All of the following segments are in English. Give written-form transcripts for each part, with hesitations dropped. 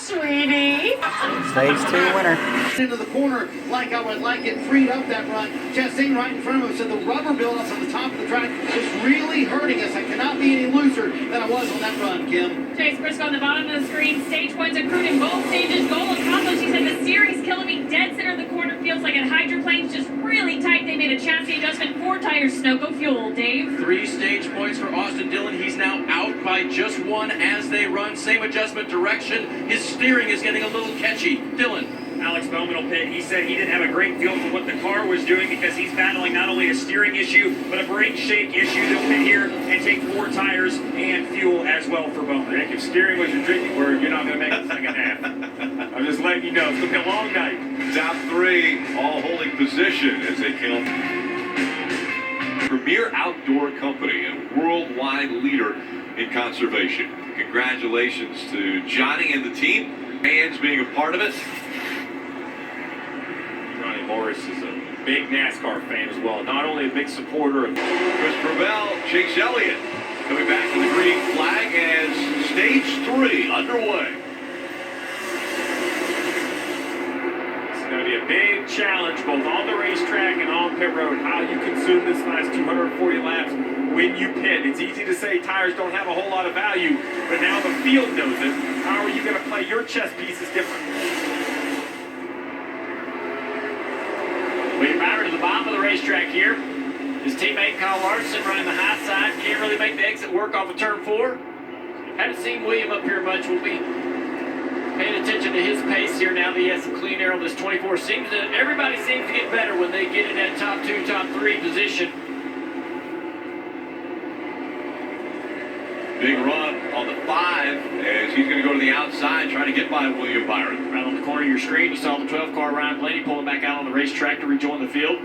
sweetie. Stage 2 winner. Into the corner like I would like it, freed up that run. Chastain right in front of him, so the rubber buildup on the top of the track is really hurting us. I cannot be any looser than I was on that run, Kim. Chase Briscoe on the bottom of the screen. Stage points accrued in both stages. Goal accomplished. She said the steering's killing me. Dead center of the corner. Feels like a hydroplane's just really tight. They made a chassis adjustment. 4 tires, Sunoco fuel. Dave? 3 stage points for Austin Dillon. He's now out by just 1 as they run. Same adjustment direction. His steering is getting a little catchy. Dillon. Alex Bowman will pit. He said he didn't have a great feel for what the car was doing because he's battling not only a steering issue, but a brake shake issue. They'll pit here and take 4 tires and fuel as well for Bowman. Rick, if steering was your drinking word, you're not going to make the second half. I'm just letting you know. It's going to be a long night. Top 3 all holding position as they count. Premier outdoor company and worldwide leader in conservation. Congratulations to Johnny and the team. Fans being a part of it. Ronnie Morris is a big NASCAR fan as well. Not only a big supporter of Christopher Bell, Chase Elliott coming back to the green flag as stage 3 underway. It's going to be a big challenge both on the racetrack and on pit road. How you consume this last 240 laps when you pit. It's easy to say tires don't have a whole lot of value, but now the field knows it. How are you going to play your chess pieces different? William Byron to the bottom of the racetrack here. His teammate Kyle Larson running the high side. Can't really make the exit work off of turn 4. Haven't seen William up here much. We'll be paying attention to his pace here now that he has some clean air on this 24. Everybody seems to get better when they get in that top 2, top 3 position. Big run on the 5 as he's going to go to the outside trying to get by William Byron. Right on the corner of your screen, you saw the 12 car Ryan Blaney pulling back out on the racetrack to rejoin the field.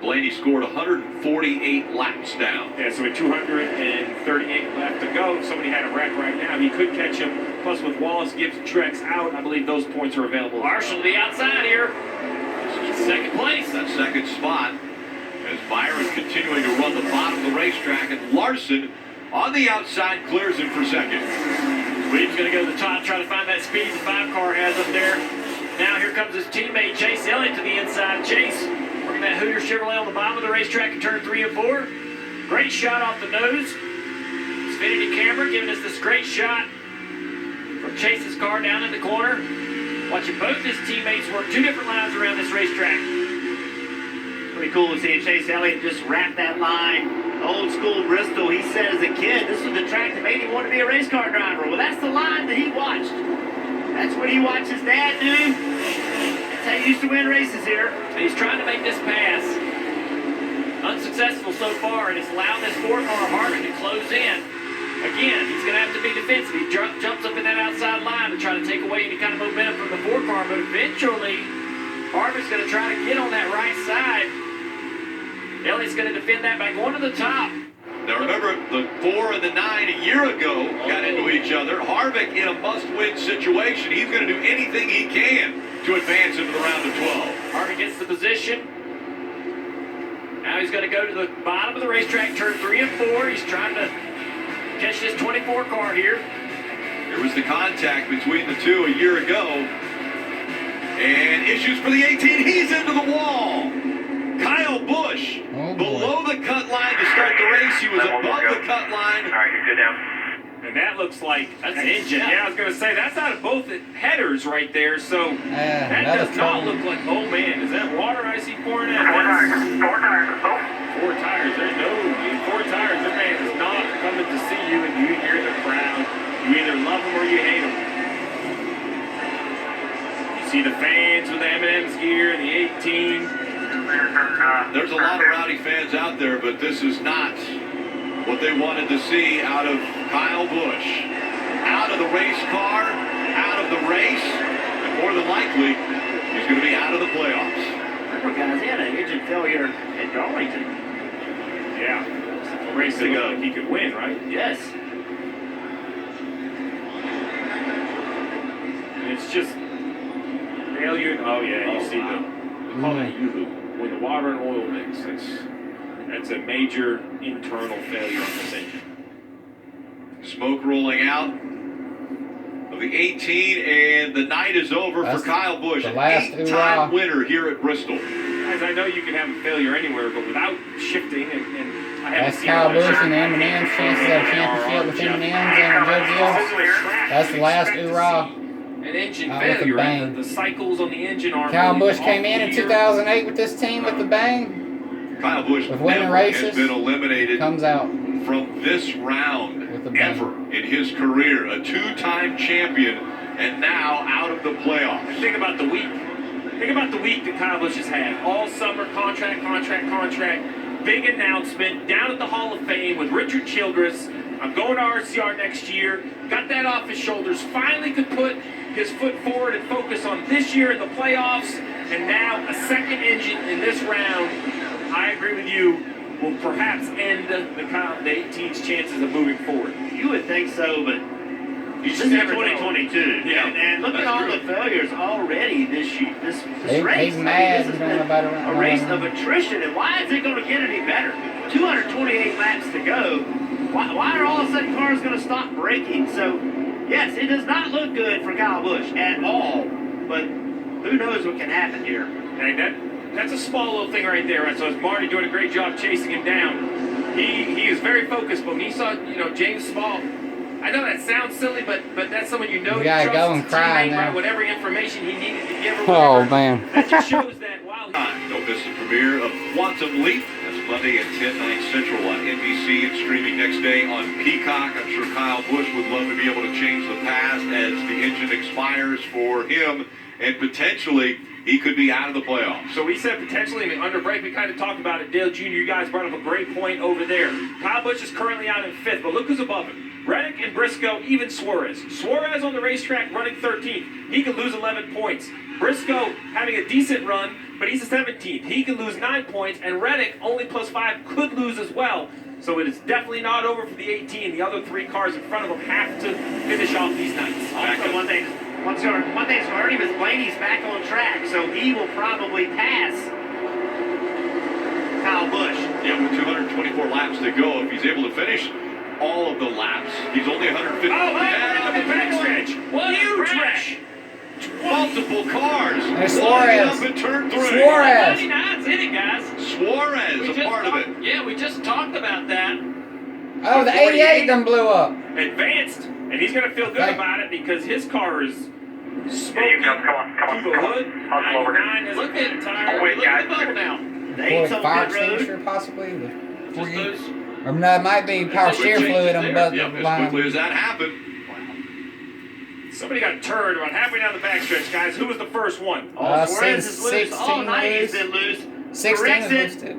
Blaney scored 148 laps down. Yeah, so with 238 left to go, if somebody had a wreck right now, he could catch him. Plus, with Wallace, Gibbs, Trex out, I believe those points are available. Marshall to the outside here. Second place. That second spot as Byron continuing to run the bottom of the racetrack, and Larson on the outside clears him for second. Williams going to go to the top, try to find that speed the 5 car has up there. Now here comes his teammate Chase Elliott to the inside. Chase working that Hoosier Chevrolet on the bottom of the racetrack in turn 3 and 4. Great shot off the nose. Xfinity camera giving us this great shot from Chase's car down in the corner. Watching both his teammates work 2 different lines around this racetrack. Pretty cool to see Chase Elliott just wrap that line. Old school Bristol, he said as a kid, this was the track that made him want to be a race car driver. Well, that's the line that he watched. That's what he watched his dad do. That's how he used to win races here. And he's trying to make this pass. Unsuccessful so far, and it's allowed this 4 car Harvick to close in. Again, he's going to have to be defensive. He jumps up in that outside line to try to take away any kind of momentum from the 4 car, but eventually Harvick's going to try to get on that right side. Elliott's going to defend that by going to the top. Now remember, the 4 and the 9 a year ago got into each other. Harvick in a must-win situation. He's going to do anything he can to advance into the round of 12. Harvick gets the position. Now he's going to go to the bottom of the racetrack, turn 3 and 4. He's trying to catch this 24 car here. There was the contact between the 2 a year ago. And issues for the 18. He's into the wall. Kyle Busch, below the cut line to start the race. He was above the cut line. All right, you're good now. And that looks like that's an engine. Yeah, I was going to say, that's out of both headers right there. So that does not look like, oh man, is that water I see pouring out? 4 tires. 4 tires. 4 tires. There's no 4 tires. That man is not coming to see you, and you hear the crowd. You either love him or you hate him. You see the fans with the M&M's gear and the 18. There's a lot of rowdy fans out there, but this is not what they wanted to see out of Kyle Busch. Out of the race car, out of the race, and more than likely, he's going to be out of the playoffs. Remember, guys, he had an engine failure at Darlington. Yeah. A race that looked like he could win, right? Yes. And it's just failure. Oh, yeah, you see we call that yoo-hoo. When the water and oil mix, that's a major internal failure on this engine. Smoke rolling out. of the 18, and the night is over for Kyle Busch, the an last 8-time winner here at Bristol. Guys, I know you can have a failure anywhere, but without shifting, and I haven't That's seen Kyle it. Busch and M&M's chances at a championship with M&M's and Joe Gibbs. That's the last hoorah. An engine With a failure, bang. right? The cycles on the engine are. Kyle really Busch came in off 2008 with this team with the bang. Kyle Busch With winning never races, has been eliminated comes out. from this round With a bang. ever in his career. A 2-time champion, and now out of the playoffs. And think about the week. Think about the week that Kyle Busch has had. All summer, contract. Big announcement down at the Hall of Fame with Richard Childress. I'm going to RCR next year. Got that off his shoulders. Finally could put his foot forward and focus on this year in the playoffs. And now a second engine in this round, I agree with you, will perhaps end the 18's chances of moving forward. You would think so, but This is 2022. Yeah. And look at all the failures already this year. This race. He's mad. This He's has going been about around. a race of attrition, and why is it going to get any better? 228 laps to go. Why are all of a sudden cars going to stop braking? So, yes, it does not look good for Kyle Busch at all, but who knows what can happen here. And that's a small little thing right there. Right? So it's Marty doing a great job chasing him down. He is very focused, but when he saw, James Small, I know that sounds silly, but that's someone you You gotta go and cry teammate, now. right? Whatever information he needed to give or Oh, whatever. man. That just shows that while Don't miss the premiere of Quantum Leap. That's Monday at 10, 9 Central on NBC and streaming next day on Peacock. I'm sure Kyle Busch would love to be able to change the past as the engine expires for him, and potentially he could be out of the playoffs. So we said potentially in the under break, we kind of talked about it. Dale Jr., you guys brought up a great point over there. Kyle Busch is currently out in 5th, but look who's above him. Reddick and Briscoe, even Suarez. Suarez on the racetrack running 13th. He could lose 11 points. Briscoe having a decent run, but he's a 17th. He could lose 9 points, and Reddick, only +5, could lose as well. So it is definitely not over for the 18. The other 3 cars in front of him have to finish off these nights. Also, one thing's learning is Blaney's back on track, so he will probably pass Kyle Busch. Yeah, with 224 laps to go, if he's able to finish all of the laps, he's only 150. Backstretch. What huge wreck. Multiple cars. There's Lining Suarez. up in turn 3. Suarez. 99's in it, guys. Suarez, a part of it. Yeah, we just talked about that. Oh, the 88 done blew up. Advanced, and he's going to feel good Okay. about it because his car is smoking Come on, through the hood. Hustle over here. 99 is a good tire. Wait, Look at the guys. bubble now. The Boy, 8's on fire pit road. extinguisher possibly. Just those. Or no, it might be power Quick steer changes fluid on there. both Yep, the as line. quickly as that happened. Somebody got turned about halfway down the backstretch, guys. Who was the first one? Suarez is loose. 16 All night he's loose. been loose. 16 Corrects is it.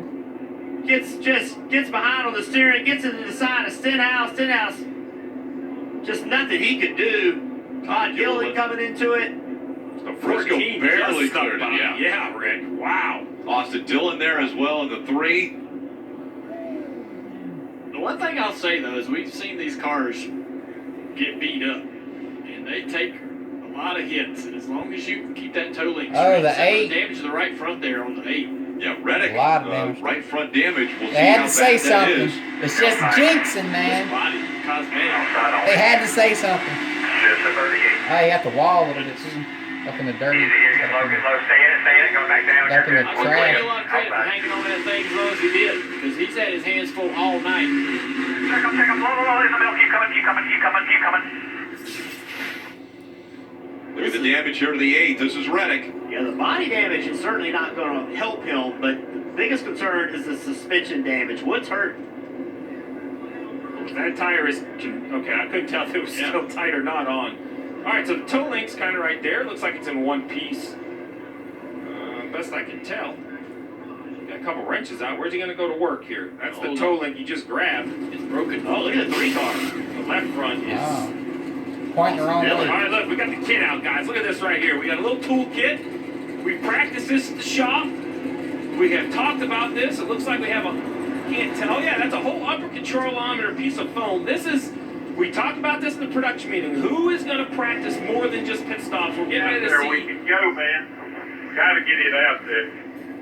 loose too. Gets behind on the steering, gets into the side of Stenhouse. Just nothing he could do. Todd Gilliland coming into it. The Briscoe 14 barely just stuck cleared it, by. yeah. Yeah, Rick. Wow. Austin Dillon there as well in the 3. The one thing I'll say, though, is we've seen these cars get beat up, and they take a lot of hits. And as long as you can keep that toe link Oh, straight, the except for 8. damage to the right front there on the 8. Yeah, Reddick, A lot of damage. right front damage. We'll see They had how to say bad that something. is. It's just jinxing, man. Body cosmetic. They had to say something. Just a 38. Oh, you got the wall a little bit too. Up in the dirty. Easy here, get low, stay in it, go back down. Back in the I You're give good. him a lot of credit for hanging on that thing as long as he did, because he's had his hands full all night. Check him, low, in the middle, keep coming. Look at the damage here to the 8. This is Reddick. Yeah, the body damage is certainly not going to help him, but the biggest concern is the suspension damage. What's hurt? That tire is okay. I couldn't tell if it was still tight or not on. All right, so the toe link's kind of right there. Looks like it's in one piece. Best I can tell. Got a couple wrenches out. Where's he going to go to work here? That's the toe link you just grabbed. It's broken. Oh, look at the 3 car. The left front is. Oh. Pointing the wrong All way. right, look, we got the kit out, guys. Look at this right here. We got a little tool kit. We practiced this at the shop. We have talked about this. It looks like we have can't tell. Oh, yeah, that's a whole upper control arm and a piece of foam. We talked about this in the production meeting. Who is going to practice more than just pit stops? We're getting ready to There see. we can go, man. Gotta get it out there.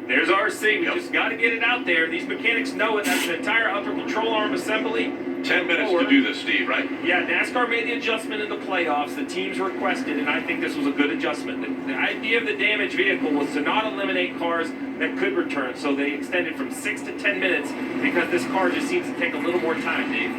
There's RC. We just got to get it out there. These mechanics know it. That's an entire upper control arm assembly. 10 minutes to do this, Steve, right? Yeah, NASCAR made the adjustment in the playoffs. The teams requested, and I think this was a good adjustment. The idea of the damaged vehicle was to not eliminate cars that could return, so they extended from 6 to 10 minutes because this car just seems to take a little more time, Dave.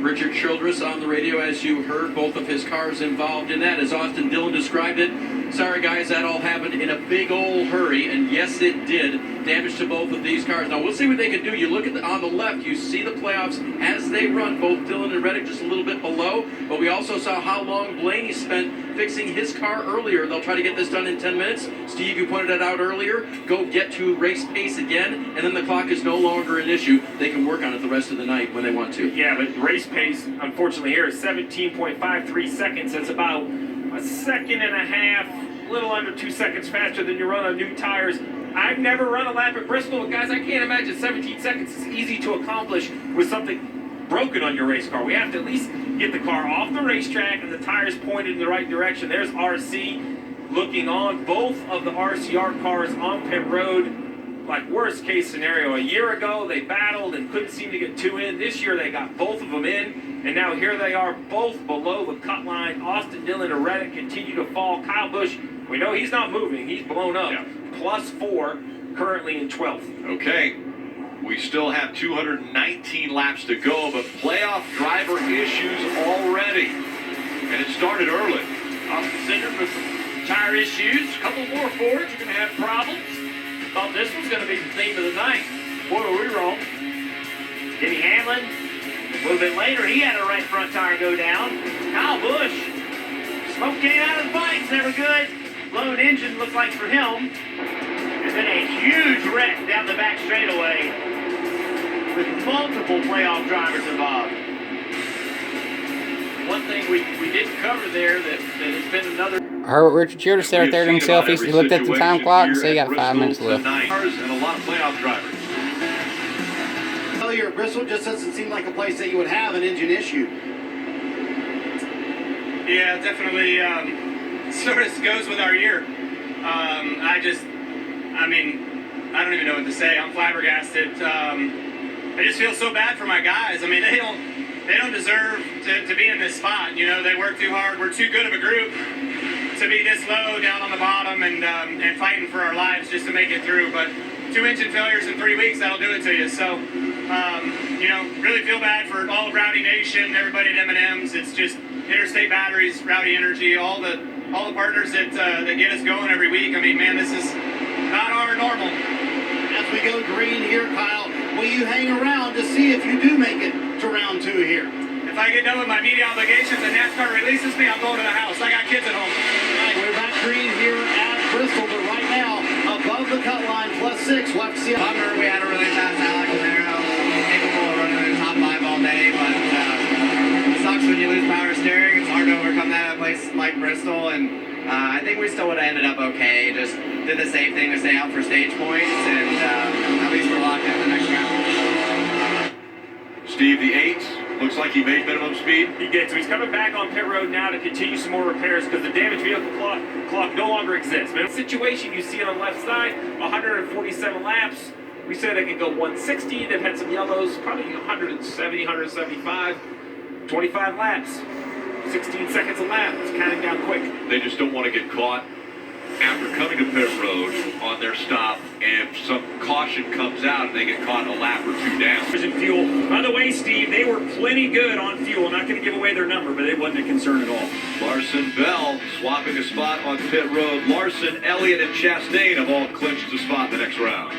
Richard Childress on the radio, as you heard, both of his cars involved in that, as Austin Dillon described it. Sorry, guys, that all happened in a big old hurry, and yes, it did. Damage to both of these cars. Now, we'll see what they can do. You look at on the left, you see the playoffs as they run, both Dillon and Reddick just a little bit below, but we also saw how long Blaney spent fixing his car earlier. They'll try to get this done in 10 minutes. Steve, you pointed it out earlier. Go get to race pace again, and then the clock is no longer an issue. They can work on it the rest of the night when they want to. Yeah, but race pace, unfortunately, here is 17.53 seconds. That's about a second and a half, a little under 2 seconds faster than you run on new tires. I've never run a lap at Bristol, but guys, I can't imagine 17 seconds is easy to accomplish with something broken on your race car. We have to at least get the car off the racetrack and the tires pointed in the right direction. There's RC looking on. Both of the RCR cars on pit road, like worst case scenario. A year ago, they battled and couldn't seem to get two in. This year, they got both of them in, and now here they are, both below the cut line. Austin Dillon and Reddick continue to fall. Kyle Busch, we know he's not moving. He's blown up. Yeah. +4, currently in 12th. Okay. We still have 219 laps to go, but playoff driver issues already. And it started early. Austin Cindric with some tire issues. A couple more Fords are going to have problems. Thought this was going to be the theme of the night. Boy, were we wrong. Denny Hamlin, a little bit later, he had a right front tire go down. Kyle Busch, smoke came out of the bike's never good. Blown engine looked like for him. And then a huge wreck down the back straightaway with multiple playoff drivers involved. One thing we didn't cover there that has been another. I heard Richard Childress there there to himself. He looked at the time clock and said he got 5 minutes left. And a lot of playoff drivers. Earlier, Bristol just doesn't seem like a place that you would have an engine issue. Yeah, definitely sort of goes with our year. I don't even know what to say. I'm flabbergasted. I just feel so bad for my guys. I mean, they don't deserve to be in this spot. You know, they work too hard. We're too good of a group to be this low down on the bottom and fighting for our lives just to make it through. But 2 engine failures in 3 weeks, that'll do it to you. So, really feel bad for all of Rowdy Nation, everybody at M&M's. It's just Interstate Batteries, Rowdy Energy, all the partners that get us going every week. I mean, man, this is not our normal. As we go green here, Kyle, will you hang around to see if you do make it to round 2 here? If I get done with my media obligations and NASCAR releases me, I'm going to the house. I got kids at home. All right, we're back green here at Bristol, but right now, above the cut line, +6. We'll have to see. Bummer, we had a really fast Alex Camaro, capable of running in the top 5 all day, but it sucks when you lose power steering. It's hard to overcome that at a place like Bristol, and I think we still would have ended up okay. Just did the safe thing to stay out for stage points, and at least we're locked in the next round. Steve, the 8, looks like he made minimum speed. He did, so he's coming back on pit road now to continue some more repairs because the damaged vehicle clock no longer exists. But in the situation, you see it on the left side, 147 laps. We said it could go 160. They've had some yellows, probably 170, 175. 25 laps, 16 seconds a lap. It's counting down quick. They just don't want to get caught after coming to pit road on their stop, and if some caution comes out and they get caught a lap or 2 down. Fuel. By the way, Steve, they were plenty good on fuel. I'm not going to give away their number, but it wasn't a concern at all. Larson Bell swapping a spot on pit road. Larson, Elliott, and Chastain have all clinched a spot in the next round.